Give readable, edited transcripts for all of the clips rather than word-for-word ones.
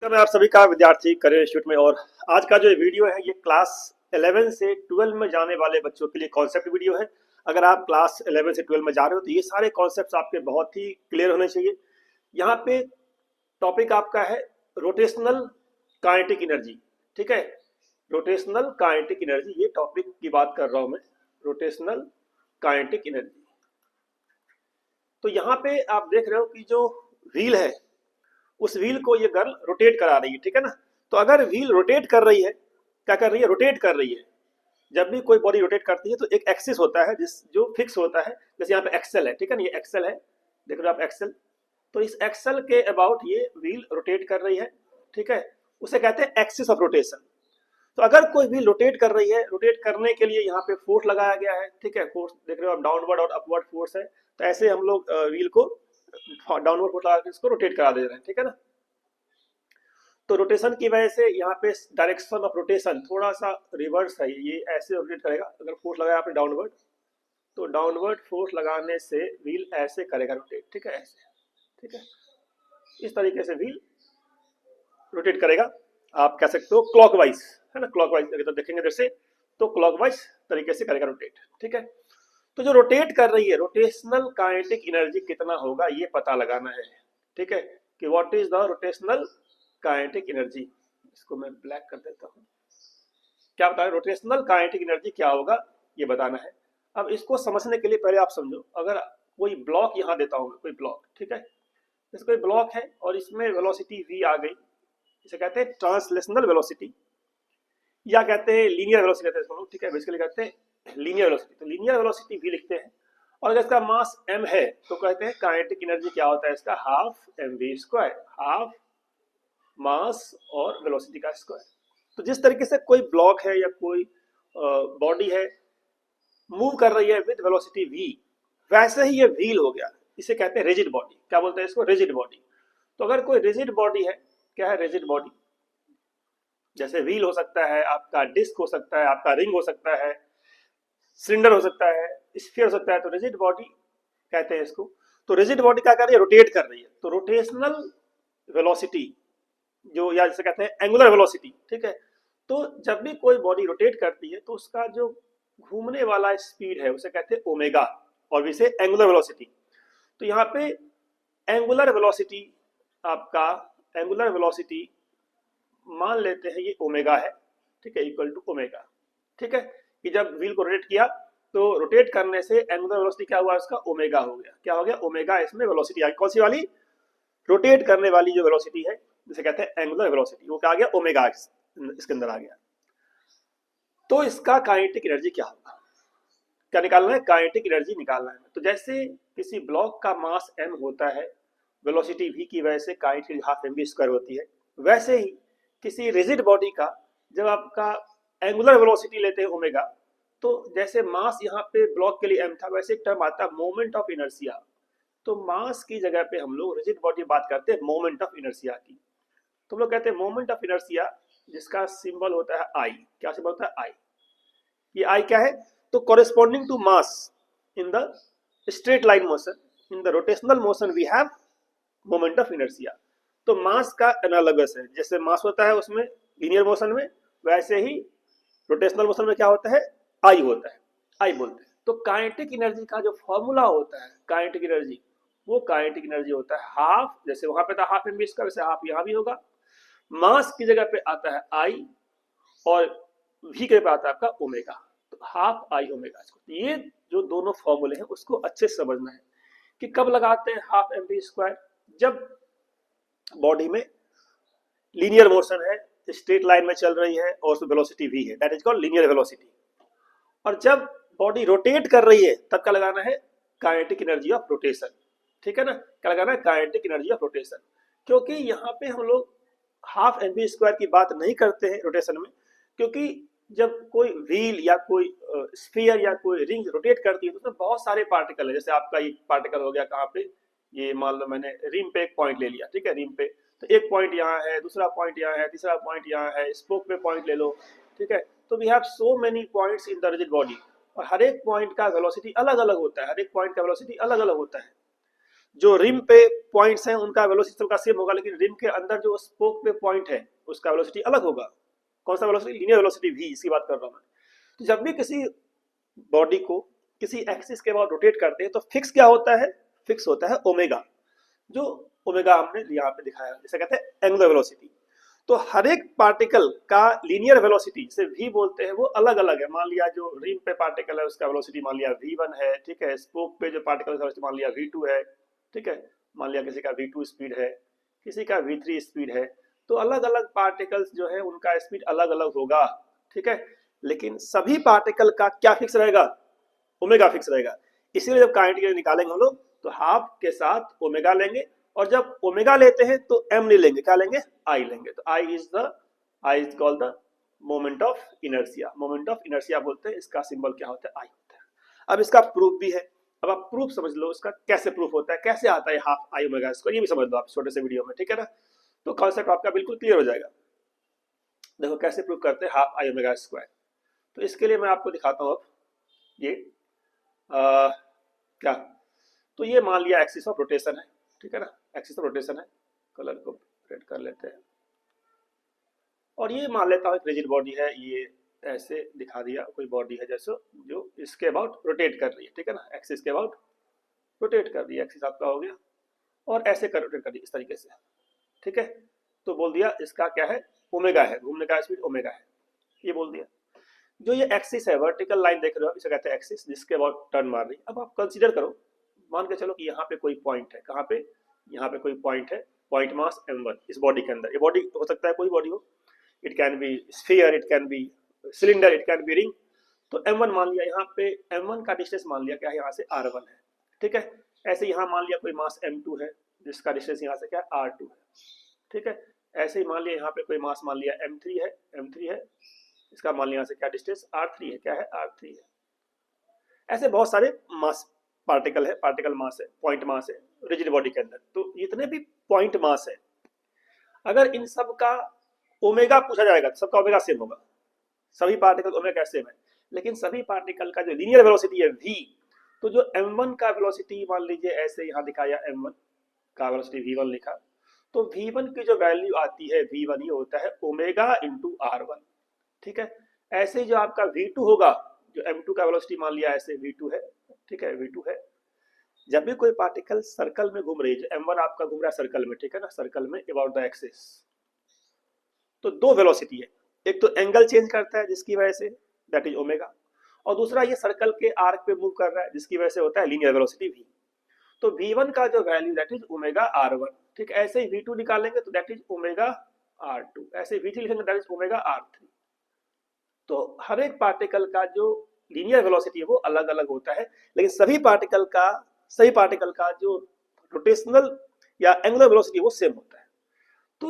मैं आप सभी का विद्यार्थी करियर इंस्टीट्यूट में। और आज का जो वीडियो है ये क्लास 11 से 12 में जाने वाले बच्चों के लिए कॉन्सेप्ट वीडियो है। अगर आप क्लास 11 से 12 में जा रहे हो तो ये सारे कॉन्सेप्ट्स आपके बहुत ही क्लियर होने चाहिए। यहाँ पे टॉपिक आपका है रोटेशनल काइनेटिक एनर्जी। ठीक है, रोटेशनल काइनेटिक एनर्जी, ये टॉपिक की बात कर रहा हूँ मैं, रोटेशनल काइनेटिक एनर्जी। तो यहाँ पे आप देख रहे हो कि जो व्हील है उस व्हील को ये गर्ल रोटेट करा रही है। ठीक है ना, तो अगर व्हील रोटेट कर रही है, क्या कर रही है, रोटेट कर रही है। जब भी कोई बॉडी रोटेट करती है तो एक एक्सिस होता है जिस जो फिक्स होता है, जैसे यहाँ पे एक्सेल है। ठीक है ना, ये एक्सेल है, देख रहे हो आप एक्सेल। तो इस एक्सेल के अबाउट ये व्हील रोटेट कर रही है। ठीक है, उसे कहते हैं एक्सिस ऑफ रोटेशन। तो अगर कोई व्हील रोटेट कर रही है, रोटेट करने के लिए यहाँ पे फोर्स लगाया गया है। ठीक है, फोर्स देख रहे हो आप, डाउनवर्ड और अपवर्ड फोर्स है। तो ऐसे हम लोग व्हील को डाउनवर्ड फोर्स लगा के इसको रोटेट करा दे रहे हैं। ठीक है ना, तो रोटेशन की वजह से यहाँ पे डायरेक्शन ऑफ रोटेशन थोड़ा सा रिवर्स है, ये ऐसे रोटेट करेगा। अगर फोर्स लगाया आपने डाउनवर्ड, तो डाउनवर्ड फोर्स लगाने से व्हील ऐसे करेगा रोटेट। ठीक है, ऐसे। ठीक है, इस तरीके से व्हील रोटेट करेगा। आप कह सकते हो क्लॉकवाइज, है ना, क्लॉकवाइज अगर तो देखेंगे जैसे, तो क्लॉकवाइज तरीके से करेगा रोटेट। ठीक है, तो जो रोटेट कर रही है, रोटेशनल काइनेटिक एनर्जी कितना होगा ये पता लगाना है। ठीक है, कि what is the rotational kinetic energy. इसको मैं ब्लैक कर देता हूँ। क्या बताया, रोटेशनल काइनेटिक एनर्जी क्या होगा ये बताना है। अब इसको समझने के लिए पहले आप समझो, अगर कोई ब्लॉक यहाँ देता हूँ, कोई ब्लॉक, ठीक है, जैसे कोई ब्लॉक है और इसमें वेलोसिटी v आ गई, इसे कहते हैं ट्रांसलेशनल वेलोसिटी, या कहते हैं लीनियर वेलोसिटी कहते हैं इसको। ठीक है, बेसिकली कहते हैं लीनियर वेलोसिटी। तो लीनियर वेलोसिटी v लिखते हैं, और अगर इसका मास m है तो कहते हैं काइनेटिक एनर्जी क्या होता है इसका, हाफ mv², हाफ मास और वेलोसिटी का स्क्वायर। तो जिस तरीके से कोई ब्लॉक है या कोई बॉडी है मूव कर रही है विद वेलोसिटी v, वैसे ही ये व्हील हो गया, इसे कहते हैं रिजिड बॉडी। क्या बोलते हैं इसको, रिजिड बॉडी। तो अगर कोई रिजिड बॉडी है, क्या है रिजिड बॉडी, जैसे व्हील हो सकता है आपका, डिस्क हो सकता है आपका, रिंग हो सकता है, सिलेंडर हो सकता है, स्फीयर हो सकता है, तो रिजिड बॉडी कहते हैं इसको। तो रिजिड बॉडी क्या कर रही है, रोटेट कर रही है। तो रोटेशनल वेलोसिटी जो, या जैसे कहते हैं एंगुलर वेलोसिटी। ठीक है, तो जब भी कोई बॉडी रोटेट करती है तो उसका जो घूमने वाला स्पीड है उसे कहते हैं ओमेगा, और इसे एंगुलर वेलोसिटी। तो यहाँ पे एंगुलर वेलोसिटी, आपका एंगुलर वेलोसिटी मान लेते हैं ये ओमेगा है। ठीक है, इक्वल टू ओमेगा। ठीक है, कि जब व्हील को रोटेट किया तो रोटेट करने से एंगुलर वेलोसिटी क्या हुआ, इसका ओमेगा हो गया। क्या हो गया, ओमेगा। इसमें वेलोसिटी आ गई, कौन सी वाली, रोटेट करने वाली जो वेलोसिटी है जिसे कहते हैं एंगुलर वेलोसिटी, वो क्या आ गया, ओमेगा इसके अंदर आ गया। तो इसका काइनेटिक एनर्जी क्या होगा, क्या निकालना है, काइनेटिक एनर्जी निकालना है। तो जैसे किसी ब्लॉक का मास m होता है, वेलोसिटी v की वजह से काइनेटिक हाफ mv² होती है, वैसे ही किसी रिजिड बॉडी का जब आपका एंगुलर वेलोसिटी लेते हैं ओमेगा, तो जैसे मास यहाँ पे ब्लॉक के लिए m था, वैसे एक टर्म आता है मोमेंट ऑफ इनर्शिया। तो मास की जगह पे हम लोग रिजिड बॉडी बात करते हैं मोमेंट ऑफ इनर्शिया की। तो हम लोग कहते हैं मोमेंट ऑफ इनर्शिया, जिसका सिंबल होता है आई। क्या सिंबल होता है, आई। ये आई क्या है, तो corresponding to mass in the straight line motion, in the rotational motion we have moment of inertia. तो मास का एनालॉगस है, जैसे मास होता है उसमें लीनियर मोशन में, वैसे ही रोटेशनल मोशन में क्या होता है, आई होता है, आई बोलते हैं। तो काइनेटिक एनर्जी का जो फॉर्मूला होता है, काइनेटिक एनर्जी, वो काइनेटिक एनर्जी होता है हाफ, जैसे वहां पे था हाफ mv², वैसे हाफ यहाँ भी होगा। मास की जगह पे आता है आई, और v की जगह पे आता है आपका ओमेगा, तो हाफ आई ओमेगा। ये जो दोनों फॉर्मूले हैं उसको अच्छे से समझना है कि कब लगाते हैं हाफ mv², जब बॉडी में लीनियर मोशन है, स्ट्रेट लाइन में चल रही है और उसमें वेलोसिटी v है, that is called linear velocity. और जब बॉडी रोटेट कर रही है तब क्या लगाना है, काइनेटिक एनर्जी ऑफ रोटेशन। ठीक है ना, क्या लगाना है, काइनेटिक एनर्जी ऑफ रोटेशन। क्योंकि यहाँ पे हम लोग हाफ mv² की बात नहीं करते हैं रोटेशन में, क्योंकि जब कोई व्हील या कोई स्फीयर या कोई रिंग रोटेट करती है तो उसमें बहुत सारे पार्टिकल है। जैसे आपका ये पार्टिकल हो गया कहाँ पे, ये मान लो मैंने रिम पे एक पॉइंट ले लिया। ठीक है, रिम पे तो एक पॉइंट यहाँ है, दूसरा पॉइंट यहाँ है, तीसरा पॉइंट यहाँ है, स्पोक पे पॉइंट ले लो। ठीक है, तो we have so many points in the rigid body, और हर एक पॉइंट का वेलोसिटी अलग अलग होता है, हर एक पॉइंट का वेलोसिटी अलग अलग होता है। जो रिम पे पॉइंट्स हैं उनका वेलोसिटी सबका सेम होगा, लेकिन रिम के अंदर जो स्पोक पे पॉइंट है उसका वेलोसिटी अलग होगा। कौन सा वेलोसिटी? लीनियर वेलोसिटी v, इसकी बात कर रहा हूं मैं। तो जब भी किसी बॉडी को किसी एक्सिस के बाद रोटेट करते हैं तो फिक्स क्या होता है? फिक्स होता है ओमेगा, जो ओमेगा हमने यहाँ पे दिखाया, जिसे कहते हैं एंगुलर वेलोसिटी। तो हर एक पार्टिकल का लीनियर वेलोसिटी जिसे v बोलते हैं वो अलग अलग है। मान लिया जो रिम पे पार्टिकल है उसका वेलोसिटी मान लिया v1 है, ठीक है। स्पोक पे जो पार्टिकल है वेलोसिटी मान लिया v2 है, ठीक है। मान लिया किसी का v2 स्पीड है, किसी का v3 स्पीड है। तो अलग अलग पार्टिकल्स जो है उनका स्पीड अलग अलग होगा, ठीक है। लेकिन सभी पार्टिकल का क्या फिक्स रहेगा? ओमेगा फिक्स रहेगा। इसीलिए जब काइनेटिक निकालेंगे हम लोग तो हाफ के साथ ओमेगा लेंगे, और जब ओमेगा लेते हैं तो एम नहीं लेंगे, क्या लेंगे? आई लेंगे। तो I is called the moment of inertia. Moment of inertia बोलते हैं, इसका सिंबल क्या होता है? आई होता है। अब इसका प्रूफ भी है। अब आप प्रूफ समझ लो इसका कैसे प्रूफ होता है, कैसे आता है हाफ आई ओमेगा स्क्वायर, ये भी समझ लो आप छोटे से वीडियो में, ठीक है ना। तो कॉन्सेप्ट आपका बिल्कुल क्लियर हो जाएगा। देखो कैसे प्रूफ करते हैं हाफ आई ओमेगा स्क्वायर। तो इसके लिए मैं आपको दिखाता हूँ। अब ये क्या, तो ये मान लिया एक्सिस ऑफ रोटेशन है, ठीक है ना। एक्सिस ऑफ रोटेशन है, कलर को रेड कर लेते हैं। और ये मान लेता हूँ एक रिजिड बॉडी है, ये ऐसे दिखा दिया कोई बॉडी है जैसे जो इसके अबाउट रोटेट कर रही है, ठीक है ना। एक्सिस के अबाउट रोटेट कर रही है, एक्सिस आपका हो गया, और ऐसे कर रोटेट कर रही है इस तरीके से, ठीक है। तो बोल दिया इसका क्या है? ओमेगा है, घूमने का स्पीड ओमेगा है, ये बोल दिया। जो ये एक्सिस है, वर्टिकल लाइन देख रहे हो, इसे कहते हैं एक्सिस, जिसके अबाउट टर्न मार रही है। अब आप कंसीडर करो, मान के चलो कि यहाँ पे कोई पॉइंट है, कहाँ पे? यहाँ पे कोई पॉइंट है, पॉइंट मास m1 इस बॉडी के अंदर। ये बॉडी हो सकता है कोई बॉडी हो, it can be sphere, it can be cylinder, it can be ring. तो m1 मान लिया, यहाँ पे m1 का डिस्टेंस मान लिया क्या है? यहाँ से r1 है, ठीक है। ऐसे यहाँ मान लिया कोई मास m2 है, जिसका डिस्टेंस यहाँ से क्या है? r2 है, ठीक है। ऐसे ही मान लिया यहाँ पे कोई मास मान लिया m3 है, m3 है, इसका मान लिया यहाँ से क्या डिस्टेंस? r3 है, क्या है? r3 है। ऐसे बहुत सारे मास पार्टिकल है, पार्टिकल मास है, पॉइंट मास है रिजिड बॉडी के अंदर। तो जितने भी पॉइंट मास है, अगर इन सब का ओमेगा पूछा जाएगा तो सबका ओमेगा सेम होगा, सभी पार्टिकल ओमेगा सेम है। लेकिन सभी पार्टिकल का जो लीनियर वेलोसिटी है v, तो जो m1 का वेलोसिटी मान लीजिए ऐसे यहाँ दिखाया, m1 का वेलोसिटी v1 लिखा, तो v1 की जो वैल्यू आती है v1 ये होता है ओमेगा इंटू r1, ठीक है। ऐसे ही जो आपका v2 होगा, जो m2 का वेलोसिटी मान लिया ऐसे v2 है, ठीक है, v2 है। जब भी कोई पार्टिकल सर्कल में घूम रही है, जो m1 आपका घूम रहा है सर्कल में, ठीक है ना, सर्कल में अबाउट द एक्सिस, तो दो वेलोसिटी है। एक तो एंगल चेंज करता है जिसकी वजह से दैट इज ओमेगा, और दूसरा ये सर्कल के आर्क पे मूव कर रहा है जिसकी वजह से होता है लीनियर वेलोसिटी v। तो v1 का जो value that is omega r1, ठीक। ऐसे ही v2 निकालेंगे तो दैट इज ओमेगा r2, ऐसे v3 लिखेंगे दैट इज ओमेगा r3। तो हर एक पार्टिकल का जो लीनियर वेलोसिटी है वो अलग अलग होता है, लेकिन सभी पार्टिकल का जो रोटेशनल या एंगुलर वेलोसिटी वो सेम होता है। तो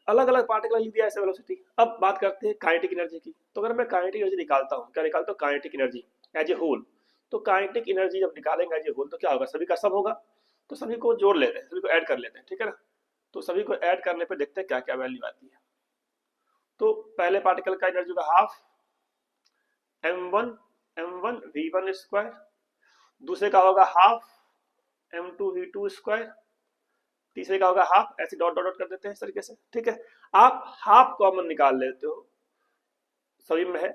अलग अलग पार्टिकल लिख दिया ऐसे वेलोसिटी। अब बात करते हैं काइनेटिक एनर्जी की। तो अगर मैं काइनेटिक एनर्जी निकालता हूँ, क्या निकालता हूँ? Kinetic energy as a whole. तो काइनेटिक एनर्जी जब निकालेंगे एज ए होल तो क्या होगा? सभी का सम होगा, तो सभी को जोड़ लेते हैं, सभी को ऐड कर लेते हैं, ठीक है ना। तो सभी को ऐड करने पर देखते हैं क्या क्या वैल्यू आती है। तो पहले पार्टिकल का एनर्जी का हाफ m1 v1 स्क्वायर, दूसरे का होगा हाफ m2 v2 स्क्वायर, तीसरे का होगा हाफ, ऐसे डॉट डॉट डॉट कर देते हैं इस तरीके से, ठीक है। आप हाफ कॉमन निकाल लेते हो, सभी में है,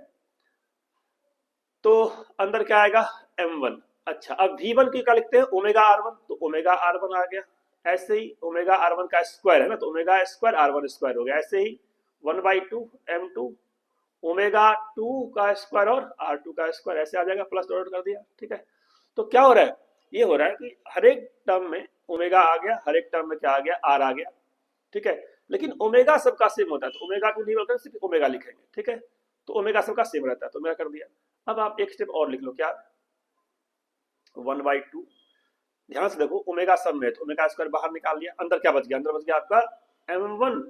तो अंदर क्या आएगा? m1। अच्छा, अब v1 की क्या लिखते हैं? ओमेगा r1, तो ओमेगा r1 आ गया। ऐसे ही ओमेगा r1 का स्क्वायर है ना, तो ओमेगा स्क्वायर r1 स्क्वायर हो गया। ऐसे ही 1/2 m2 ओमेगा 2 का स्क्वायर और r2 का स्क्वायर, ऐसे आ जाएगा, प्लस डॉट कर दिया, ठीक है। तो क्या हो रहा है? ये हो रहा है कि हर एक टर्म में ओमेगा आ गया, हर एक टर्म में क्या आ गया? r आ गया, ठीक है। लेकिन ओमेगा सबका सेम होता है, तो ओमेगा 2 नहीं बोलते, सिर्फ ओमेगा लिखेंगे, ठीक है। तो ओमेगा सबका सेम रहता है, तो ओमेगा कर दिया। अब आप एक स्टेप और लिख लो, क्या? 1/2, ध्यान से देखो, ओमेगा सब में है तो ओमेगा स्क्वायर बाहर निकाल लिया, अंदर क्या बच गया? अंदर बच गया आपका m1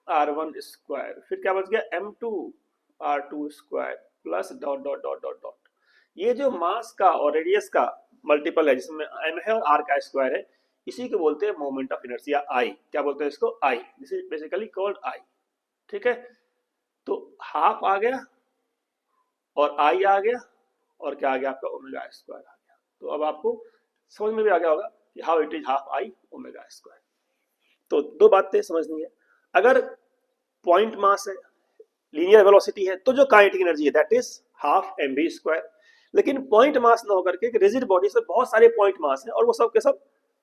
r1 स्क्वायर, फिर क्या बच गया? m2 r2 square plus dot dot dot dot dot. ये जो मास का और रेडियस का मल्टीपल है, जिसमें m है और r का स्क्वायर है, इसी को बोलते हैं मोमेंट ऑफ इनर्शिया I। क्या बोलते हैं इसको? I, this is basically called I, ठीक है। तो हाफ आ गया और I आ गया, और क्या आ गया आपका? ओमेगा स्क्वायर आ गया। तो अब आपको समझ में भी आ गया होगा how it is half I omega square. तो दो बातें समझनी है, अगर पॉइंट मास है, लीनियर वेलोसिटी है, तो जो काइनेटिक एनर्जी है that is half m v square. लेकिन पॉइंट मास ना होकर के रिजिड बॉडी से बहुत सारे पॉइंट मास है और वो सब के सब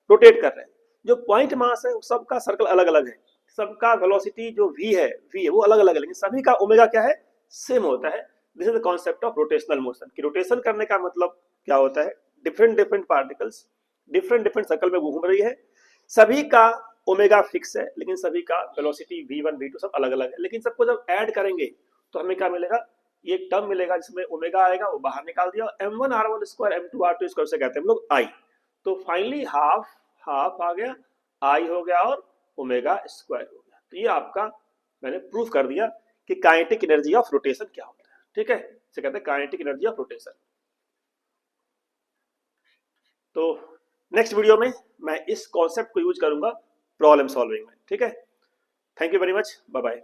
रोटेट कर रहे हैं। जो पॉइंट मास है सबका सर्कल अलग अलग है, सबका वेलोसिटी जो v है वो अलग अलग है, लेकिन सभी का ओमेगा क्या है, सेम होता है। This is the concept of rotational motion कि रोटेशन करने का मतलब क्या होता है, different different particles different different circle में घूम रही है, सभी का ओमेगा फिक्स है, लेकिन सभी का वेलोसिटी v1 v2 सब अलग अलग है। लेकिन सबको जब ऐड करेंगे तो हमें क्या मिलेगा, ये एक टर्म मिलेगा जिसमें ओमेगा आएगा, वो बाहर निकाल दिया, m1 r1 square m2 r2 square से कहते हैं हम लोग आई। तो फाइनली हाफ हाफ आ गया, आई हो गया और ओमेगा स्क्वायर हो गया। तो ये आपका मैंने प्रूफ कर दिया कि काइनेटिक एनर्जी ऑफ रोटेशन क्या होता है। ठीक है, इसे कहते हैं काइनेटिक एनर्जी ऑफ रोटेशन। तो नेक्स्ट वीडियो में मैं इस कॉन्सेप्ट को यूज करूंगा प्रॉब्लम सॉल्विंग में। ठीक है, thank you very much, bye bye.